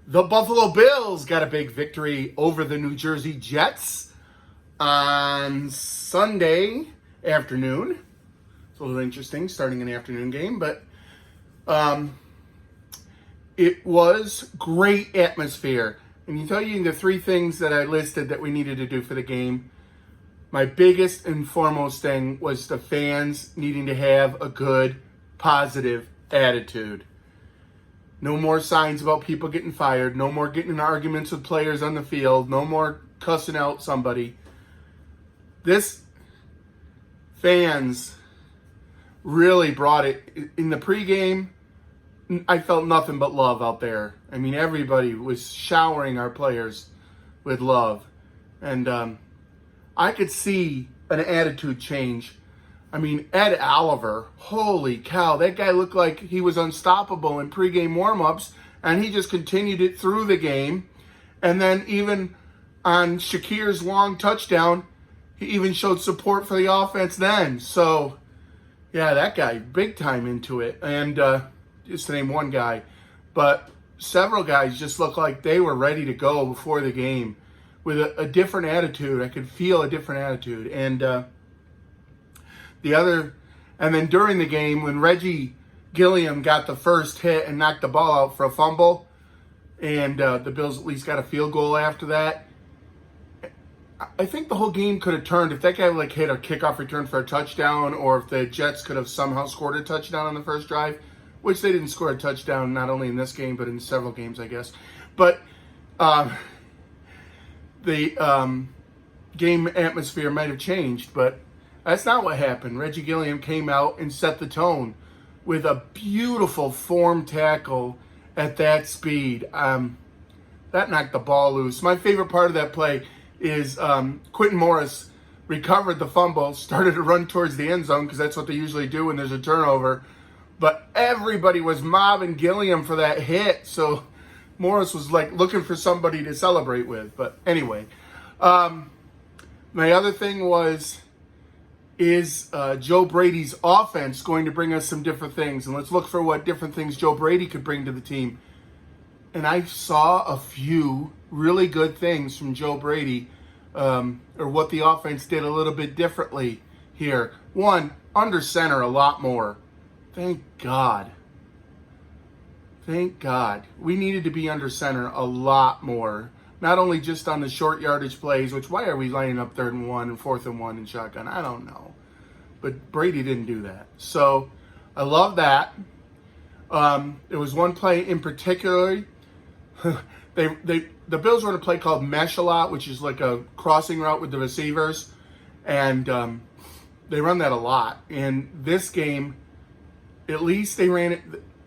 The Buffalo Bills got a big victory over the New Jersey Jets on Sunday afternoon. It's a little interesting, starting an afternoon game, but it was great atmosphere. And you tell you the three things that I listed that we needed to do for the game. My biggest and foremost thing was the fans needing to have a good, positive attitude. No more signs about people getting fired. No more getting in arguments with players on the field. No more cussing out somebody. This fans really brought it. In the pregame, I felt nothing but love out there. I mean, everybody was showering our players with love. And I could see an attitude change. I mean, Ed Oliver, holy cow, that guy looked like he was unstoppable in pregame warmups, and he just continued it through the game. And then even on Shakir's long touchdown, he even showed support for the offense then. So, yeah, that guy, big time into it. And just to name one guy. But several guys just looked like they were ready to go before the game with a different attitude. I could feel a different attitude. And and then during the game, when Reggie Gilliam got the first hit and knocked the ball out for a fumble, and the Bills at least got a field goal after that, I think the whole game could have turned if that guy hit a kickoff return for a touchdown, or if the Jets could have somehow scored a touchdown on the first drive, which they didn't score a touchdown not only in this game but in several games, I guess. But the game atmosphere might have changed, but that's not what happened. Reggie Gilliam came out and set the tone with a beautiful form tackle at that speed. That knocked the ball loose. My favorite part of that play is Quentin Morris recovered the fumble, started to run towards the end zone because that's what they usually do when there's a turnover. But everybody was mobbing Gilliam for that hit, so Morris was looking for somebody to celebrate with. But anyway, my other thing is Joe Brady's offense going to bring us some different things? And let's look for what different things Joe Brady could bring to the team. And I saw a few really good things from Joe Brady, or what the offense did a little bit differently here. One, under center a lot more. Thank God. Thank God. We needed to be under center a lot more. Not only just on the short yardage plays, which why are we lining up 3rd and 1 and 4th and 1 in shotgun? I don't know. But Brady didn't do that. So I love that. There was one play in particular. The Bills run a play called mesh a lot, which is like a crossing route with the receivers. And they run that a lot. In this game, at least they ran it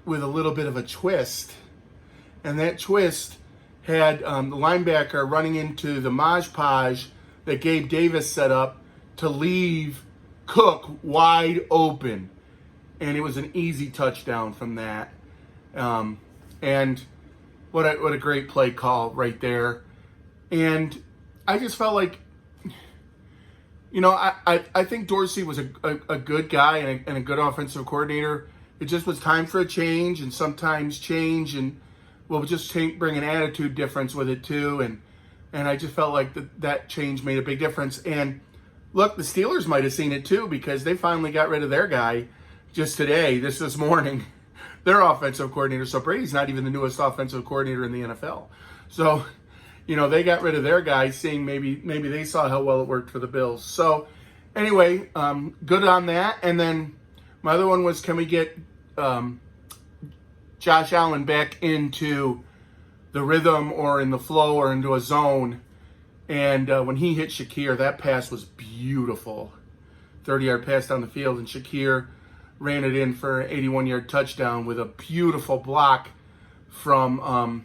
with a little bit of a twist. And that twist had the linebacker running into the Maj Podge that Gabe Davis set up to leave Cook wide open. And it was an easy touchdown from that. And what a great play call right there. And I just felt like, I think Dorsey was a good guy and a good offensive coordinator. It just was time for a change, and sometimes change and we'll just bring an attitude difference with it too, and I just felt like that change made a big difference. And look, the Steelers might have seen it too because they finally got rid of their guy just today, this morning, their offensive coordinator. So Brady's not even the newest offensive coordinator in the NFL. So, they got rid of their guy, seeing maybe they saw how well it worked for the Bills. So anyway, good on that. And then my other one was, can we get Josh Allen back into the rhythm or in the flow or into a zone? And when he hit Shakir, that pass was beautiful. 30-yard pass down the field, and Shakir ran it in for an 81-yard touchdown with a beautiful block from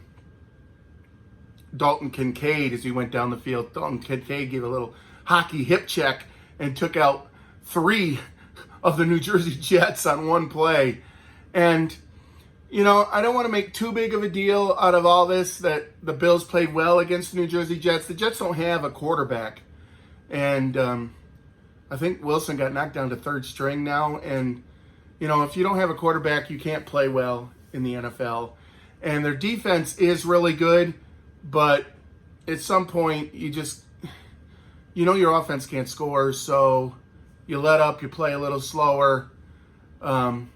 Dalton Kincaid as he went down the field. Dalton Kincaid gave a little hockey hip check and took out 3 of the New Jersey Jets on one play. And I don't want to make too big of a deal out of all this, that the Bills played well against the New Jersey Jets. The Jets don't have a quarterback. And I think Wilson got knocked down to 3rd string now. And, if you don't have a quarterback, you can't play well in the NFL. And their defense is really good, but at some point your offense can't score, so you let up, you play a little slower, and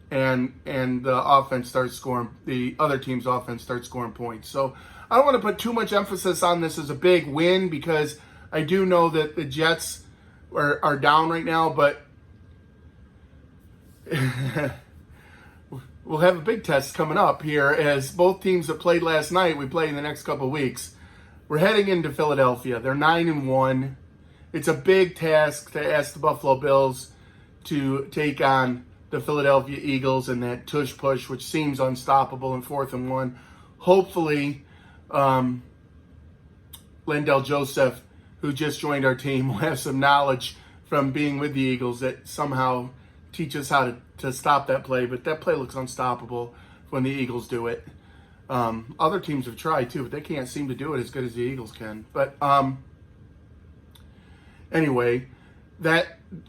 the offense starts scoring. The other team's offense starts scoring points. So I don't want to put too much emphasis on this as a big win, because I do know that the Jets are down right now, but we'll have a big test coming up here, as both teams that played last night, we play in the next couple of weeks. We're heading into Philadelphia. They're 9-1. It's a big task to ask the Buffalo Bills to take on the Philadelphia Eagles in that tush push, which seems unstoppable in 4th and 1. Hopefully, Lindell Joseph, who just joined our team, will have some knowledge from being with the Eagles that somehow teach us how to stop that play. But that play looks unstoppable when the Eagles do it. Other teams have tried too, but they can't seem to do it as good as the Eagles can. But anyway,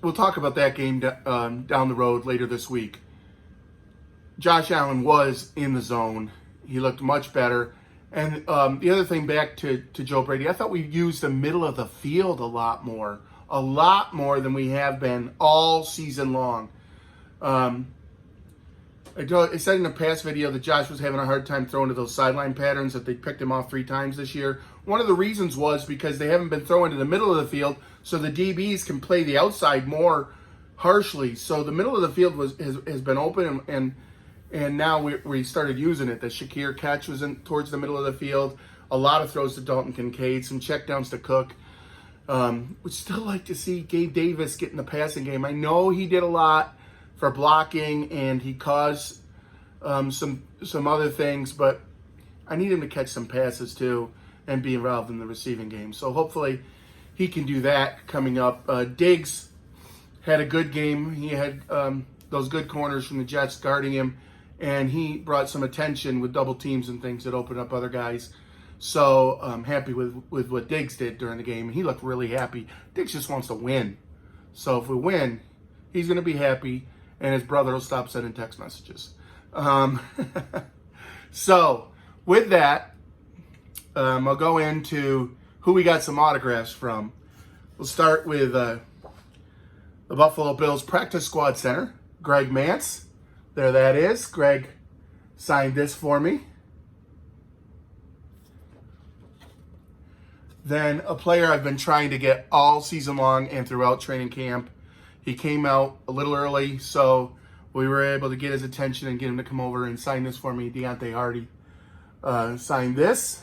we'll talk about that game down the road later this week. Josh Allen was in the zone. He looked much better. And the other thing, back to Joe Brady, I thought we used the middle of the field a lot more than we have been all season long. I said in a past video that Josh was having a hard time throwing to those sideline patterns, that they picked him off 3 times this year. One of the reasons was because they haven't been throwing to the middle of the field, so the DBs can play the outside more harshly. So the middle of the field has been open, and now we started using it. The Shakir catch was towards the middle of the field. A lot of throws to Dalton Kincaid, some checkdowns to Cook. Would still like to see Gabe Davis get in the passing game. I know he did a lot for blocking, and he caused some other things, but I need him to catch some passes too and be involved in the receiving game. So hopefully he can do that coming up. Diggs had a good game. He had those good corners from the Jets guarding him, and he brought some attention with double teams and things that opened up other guys. So I'm happy with what Diggs did during the game, and he looked really happy. Diggs just wants to win. So if we win, he's going to be happy, and his brother will stop sending text messages. So with that, I'll go into who we got some autographs from. We'll start with the Buffalo Bills practice squad center, Greg Mancz. There that is. Greg signed this for me. Then a player I've been trying to get all season long and throughout training camp. He came out a little early, so we were able to get his attention and get him to come over and sign this for me. Harty signed this.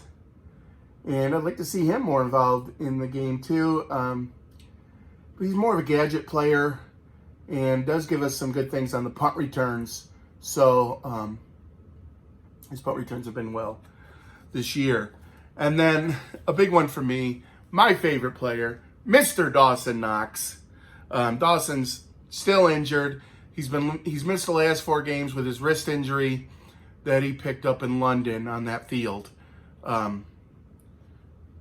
And I'd like to see him more involved in the game too. But he's more of a gadget player and does give us some good things on the punt returns. So his punt returns have been well this year. And then a big one for me, my favorite player, Mr. Dawson Knox. Dawson's still injured. He's missed the last 4 games with his wrist injury that he picked up in London on that field. I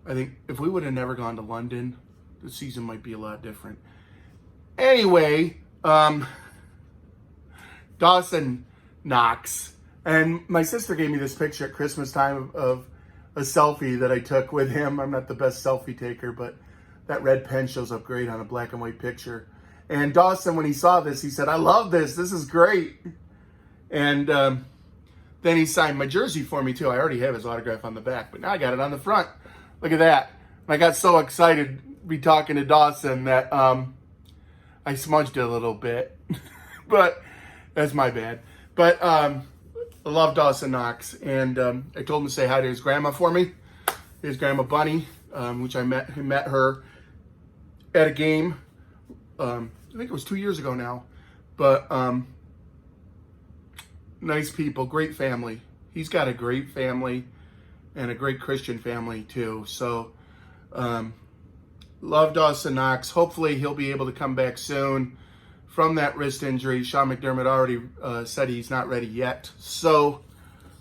think if we would have never gone to London, the season might be a lot different. Anyway, Dawson Knox. And my sister gave me this picture at Christmas time of a selfie that I took with him. I'm not the best selfie taker, but that red pen shows up great on a black and white picture. And Dawson, when he saw this, he said, "I love this. This is great." And then he signed my jersey for me, too. I already have his autograph on the back, but now I got it on the front. Look at that. I got so excited to be talking to Dawson that I smudged it a little bit. But that's my bad. But I love Dawson Knox. And I told him to say hi to his grandma for me. His grandma Bunny, which I met her at a game. I think it was 2 years ago now. But nice people, great family. He's got a great family and a great Christian family too. So love Dawson Knox. Hopefully he'll be able to come back soon from that wrist injury. Sean McDermott already said he's not ready yet. So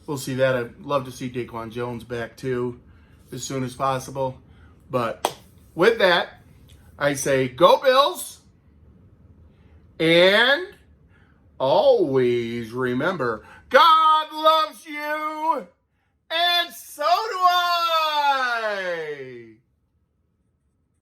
we'll see that. I'd love to see Daquan Jones back too as soon as possible. But with that, I say go Bills. And always remember, God loves you. And